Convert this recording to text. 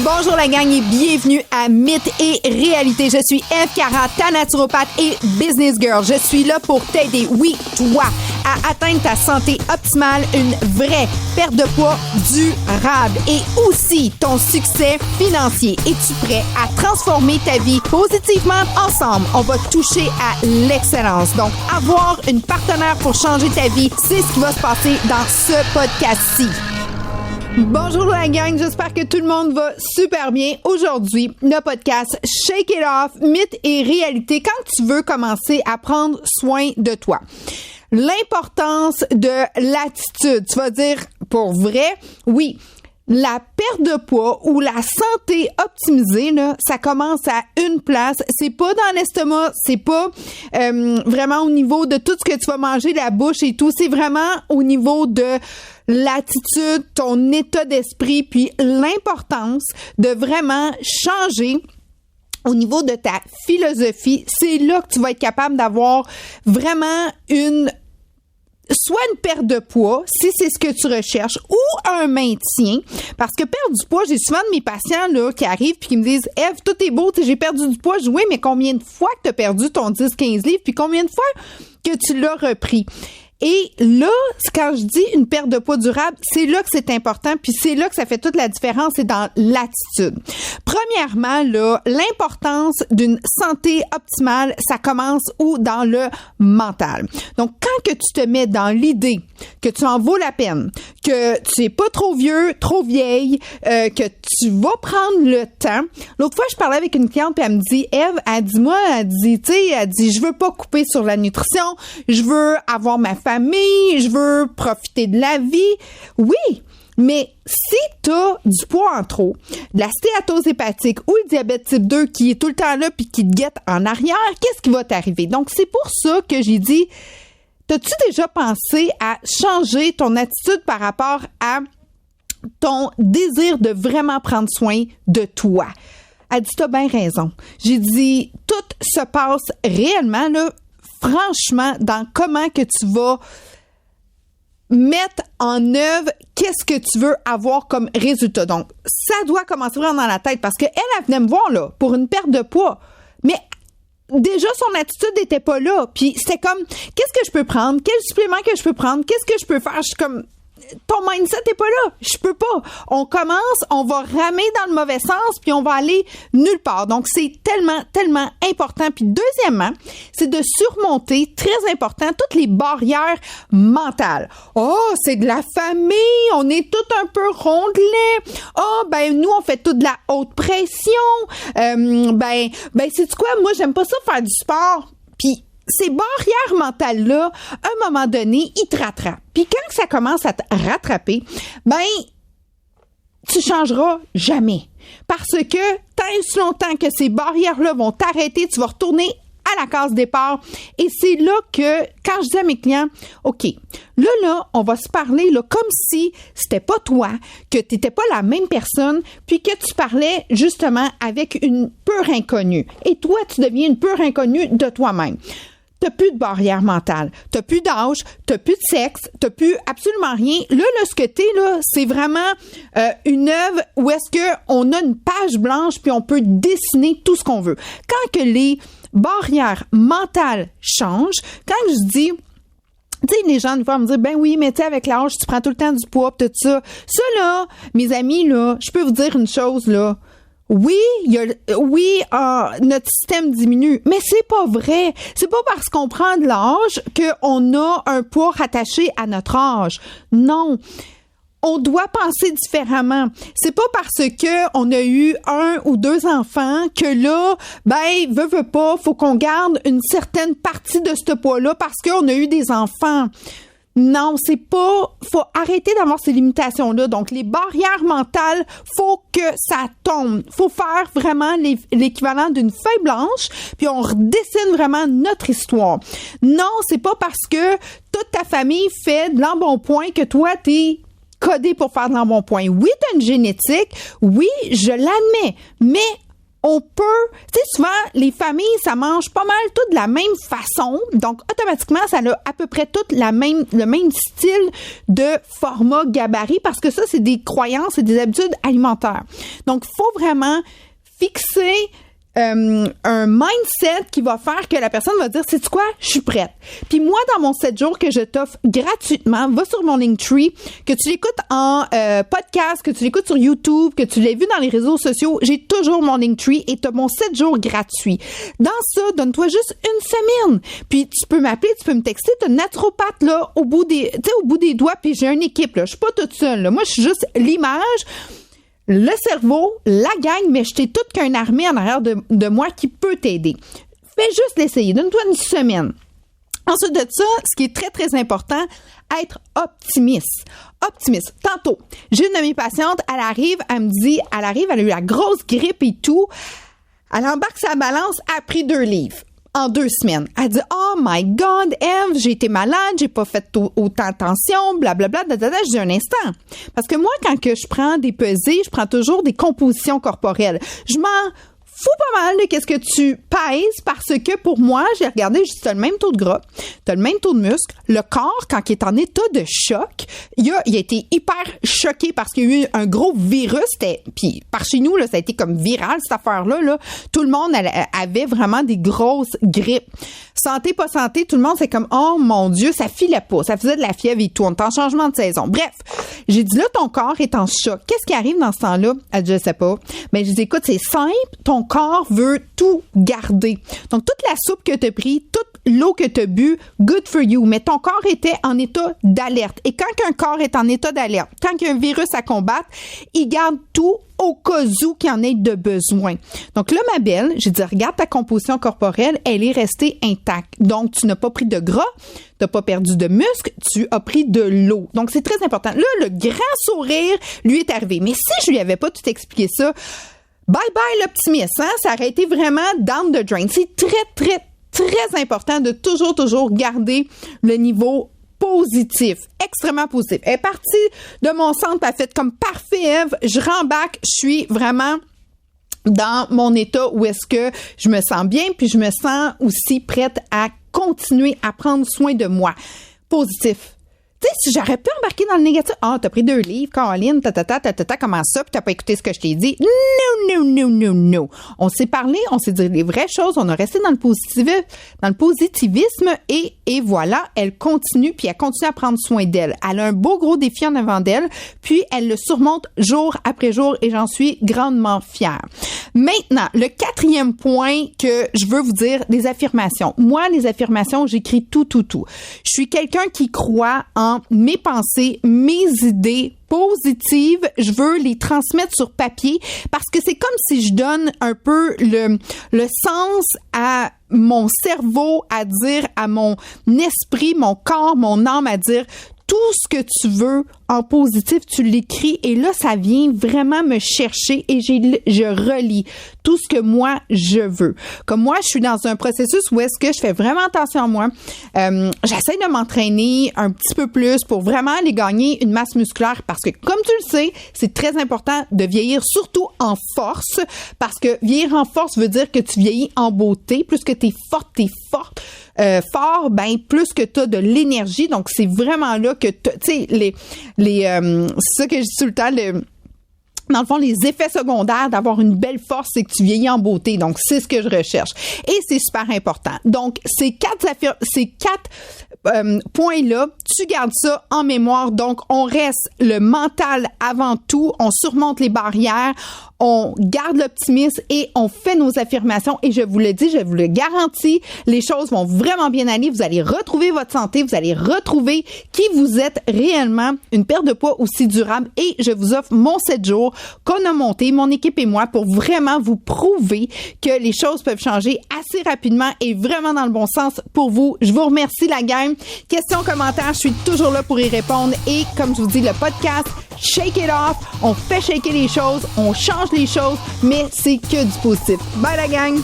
Bonjour la gang et bienvenue à Mythe et Réalité. Je suis Eve Cara, ta naturopathe et business girl. Je suis là pour t'aider, oui, toi, à atteindre ta santé optimale, une vraie perte de poids durable et aussi ton succès financier. Es-tu prêt à transformer ta vie positivement? Ensemble, on va toucher à l'excellence. Donc, avoir une partenaire pour changer ta vie, c'est ce qui va se passer dans ce podcast-ci. Bonjour la gang, j'espère que tout le monde va super bien. Aujourd'hui, le podcast Shake It Off, Mythe et Réalité, quand tu veux commencer à prendre soin de toi. L'importance de l'attitude. Tu vas dire, pour vrai, oui, la perte de poids ou la santé optimisée, là, ça commence à une place. C'est pas dans l'estomac, c'est pas vraiment au niveau de tout ce que tu vas manger, la bouche et tout. C'est vraiment au niveau de l'attitude, ton état d'esprit, puis l'importance de vraiment changer au niveau de ta philosophie. C'est là que tu vas être capable d'avoir vraiment soit une perte de poids, si c'est ce que tu recherches, ou un maintien. Parce que perdre du poids, j'ai souvent de mes patients là qui arrivent puis qui me disent « Eve, tout est beau, j'ai perdu du poids. » Je dis « Oui, mais combien de fois que tu as perdu ton 10-15 livres puis combien de fois que tu l'as repris? » Et là, quand je dis une perte de poids durable, c'est là que c'est important, puis c'est là que ça fait toute la différence, c'est dans l'attitude. Premièrement, là, l'importance d'une santé optimale, ça commence où? Dans le mental. Donc, quand que tu te mets dans l'idée que tu en vaux la peine, que tu es pas trop vieux, trop vieille, que tu vas prendre le temps. L'autre fois, je parlais avec une cliente, puis elle me dit, Eve, elle dit, je veux pas couper sur la nutrition, je veux avoir ma famille, je veux profiter de la vie. Oui, mais si tu as du poids en trop, de la stéatose hépatique ou le diabète type 2 qui est tout le temps là puis qui te guette en arrière, qu'est-ce qui va t'arriver? Donc, c'est pour ça que j'ai dit, t'as-tu déjà pensé à changer ton attitude par rapport à ton désir de vraiment prendre soin de toi? Elle dit, t'as bien raison. J'ai dit, tout se passe réellement, là, franchement, dans comment que tu vas mettre en œuvre qu'est-ce que tu veux avoir comme résultat. Donc, ça doit commencer vraiment dans la tête parce qu'elle venait me voir là pour une perte de poids. Mais déjà, son attitude n'était pas là. Puis c'était comme, qu'est-ce que je peux prendre? Quel supplément que je peux prendre? Qu'est-ce que je peux faire? Je suis comme, ton mindset n'est pas là. Je peux pas. On commence, on va ramer dans le mauvais sens, puis on va aller nulle part. Donc, c'est tellement, tellement important. Puis deuxièmement, c'est de surmonter, très important, toutes les barrières mentales. Oh, c'est de la famille, on est tout un peu rondelés. Oh, ben nous, on fait tout de la haute pression. Sais-tu quoi? Moi, j'aime pas ça faire du sport. Puis ces barrières mentales-là, à un moment donné, ils te rattrapent. Puis quand ça commence à te rattraper, tu changeras jamais. Parce que tant et si longtemps que ces barrières-là vont t'arrêter, tu vas retourner à la case départ. Et c'est là que, quand je dis à mes clients, OK, là, on va se parler là, comme si c'était pas toi, que t'étais pas la même personne, puis que tu parlais justement avec une pure inconnue. Et toi, tu deviens une pure inconnue de toi-même. T'as plus de barrière mentale, t'as plus d'âge, t'as plus de sexe, t'as plus absolument rien. Là, ce que t'es, là, c'est vraiment une œuvre où est-ce que on a une page blanche puis on peut dessiner tout ce qu'on veut. Quand que les barrières mentales changent, quand je dis, tu sais, les gens vont me dire, ben oui, mais tu sais, avec l'âge, tu prends tout le temps du poids, tout ça. Ça, là, mes amis, là, je peux vous dire une chose, là. Oui, notre système diminue, mais c'est pas vrai. C'est pas parce qu'on prend de l'âge qu'on a un poids rattaché à notre âge. Non. On doit penser différemment. C'est pas parce que on a eu 1 ou 2 enfants que là, veut pas, faut qu'on garde une certaine partie de ce poids-là parce qu'on a eu des enfants. Non, c'est pas, faut arrêter d'avoir ces limitations-là. Donc, les barrières mentales, faut que ça tombe. Faut faire vraiment l'équivalent d'une feuille blanche, puis on redessine vraiment notre histoire. Non, c'est pas parce que toute ta famille fait de l'embonpoint que toi, t'es codé pour faire de l'embonpoint. Oui, t'as une génétique. Oui, je l'admets. Mais on peut, tu sais, souvent, les familles, ça mange pas mal tout de la même façon. Donc, automatiquement, ça a à peu près tout le même style de format gabarit parce que ça, c'est des croyances et des habitudes alimentaires. Donc, il faut vraiment fixer un mindset qui va faire que la personne va dire, sais-tu quoi, je suis prête. Puis moi, dans mon 7 jours que je t'offre gratuitement, va sur mon Linktree, que tu l'écoutes en podcast, que tu l'écoutes sur YouTube, que tu l'aies vu dans les réseaux sociaux, j'ai toujours mon Linktree et t'as mon 7 jours gratuit. Dans ça, donne-toi juste une semaine. Puis tu peux m'appeler, tu peux me texter, t'as une naturopathe là, au bout des doigts, puis j'ai une équipe là. Je suis pas toute seule là. Moi, je suis juste l'image, le cerveau, la gang, mais je t'ai toute qu'une armée en arrière de moi qui peut t'aider. Fais juste l'essayer. Donne-toi une semaine. Ensuite de ça, ce qui est très, très important, être optimiste. Optimiste. Tantôt, j'ai une de mes patientes, elle arrive, elle a eu la grosse grippe et tout. Elle embarque sa balance, elle a pris 2 livres. En 2 semaines. Elle dit, oh my God, Eve, j'ai été malade, j'ai pas fait autant attention, blablabla. Je dis un instant. Parce que moi, quand que je prends des pesées, je prends toujours des compositions corporelles. Je m'en fous pas mal de qu'est-ce que tu pèses parce que pour moi, j'ai regardé, je dis, t'as le même taux de gras, t'as le même taux de muscle. Le corps, quand il est en état de choc, il a été hyper choqué parce qu'il y a eu un gros virus. Puis par chez nous, là, ça a été comme viral, cette affaire-là. Là. Tout le monde avait vraiment des grosses grippes. Santé, pas santé, tout le monde, c'est comme, oh mon Dieu, ça filait pas, ça faisait de la fièvre et tout, on est en changement de saison. Bref, j'ai dit, là, ton corps est en choc. Qu'est-ce qui arrive dans ce temps-là? Elle dit, je sais pas. Mais je dis, écoute, c'est simple, ton corps veut tout garder. Donc, toute la soupe que tu as pris, toute l'eau que tu as bu, good for you. Mais ton corps était en état d'alerte. Et quand un corps est en état d'alerte, quand il y a un virus à combattre, il garde tout au cas où qu'il en ait de besoin. Donc là, ma belle, j'ai dit, regarde ta composition corporelle, elle est restée intacte. Donc, tu n'as pas pris de gras, tu n'as pas perdu de muscle, tu as pris de l'eau. Donc, c'est très important. Là, le grand sourire lui est arrivé. Mais si je lui avais pas tout expliqué ça, bye bye l'optimisme, hein? Ça aurait été vraiment down the drain. C'est très, très, très important de toujours garder le niveau positif, extrêmement positif. Elle est partie de mon centre, elle a fait comme parfait, Eve, je rembarque, je suis vraiment dans mon état où est-ce que je me sens bien, puis je me sens aussi prête à continuer à prendre soin de moi. Positif. Tu sais, si j'aurais pu embarquer dans le négatif, t'as pris 2 livres, Caroline, comment ça, puis t'as pas écouté ce que je t'ai dit. No. On s'est parlé, on s'est dit les vraies choses, on a resté dans le positivisme et voilà, elle continue, puis elle continue à prendre soin d'elle. Elle a un beau gros défi en avant d'elle, puis elle le surmonte jour après jour et j'en suis grandement fière. Maintenant, le 4e point que je veux vous dire, les affirmations. Moi, les affirmations, j'écris tout. Je suis quelqu'un qui croit en mes pensées, mes idées positives. Je veux les transmettre sur papier parce que c'est comme si je donne un peu le sens à mon cerveau, à dire à mon esprit, mon corps, mon âme, à dire tout ce que tu veux en positif, tu l'écris et là, ça vient vraiment me chercher et je relis tout ce que moi, je veux. Comme moi, je suis dans un processus où est-ce que je fais vraiment attention à moi. J'essaie de m'entraîner un petit peu plus pour vraiment aller gagner une masse musculaire parce que, comme tu le sais, c'est très important de vieillir surtout en force parce que vieillir en force veut dire que tu vieillis en beauté. Plus que t'es forte, fort, ben plus que tu as de l'énergie. Donc, c'est vraiment là que, tu sais, c'est ça que je dis tout le temps, dans le fond, les effets secondaires d'avoir une belle force, c'est que tu vieillis en beauté. Donc, c'est ce que je recherche. Et c'est super important. Donc, ces 4 points-là, tu gardes ça en mémoire. Donc, on reste le mental avant tout. On surmonte les barrières. On garde l'optimisme et on fait nos affirmations. Et je vous le dis, je vous le garantis, les choses vont vraiment bien aller. Vous allez retrouver votre santé. Vous allez retrouver qui vous êtes réellement. Une perte de poids aussi durable. Et je vous offre mon 7 jours qu'on a monté, mon équipe et moi, pour vraiment vous prouver que les choses peuvent changer assez rapidement et vraiment dans le bon sens pour vous. Je vous remercie, la gang. Questions, commentaires, je suis toujours là pour y répondre. Et comme je vous dis, le podcast Shake It Off, on fait shaker les choses, on change les choses, mais c'est que du positif. Bye la gang!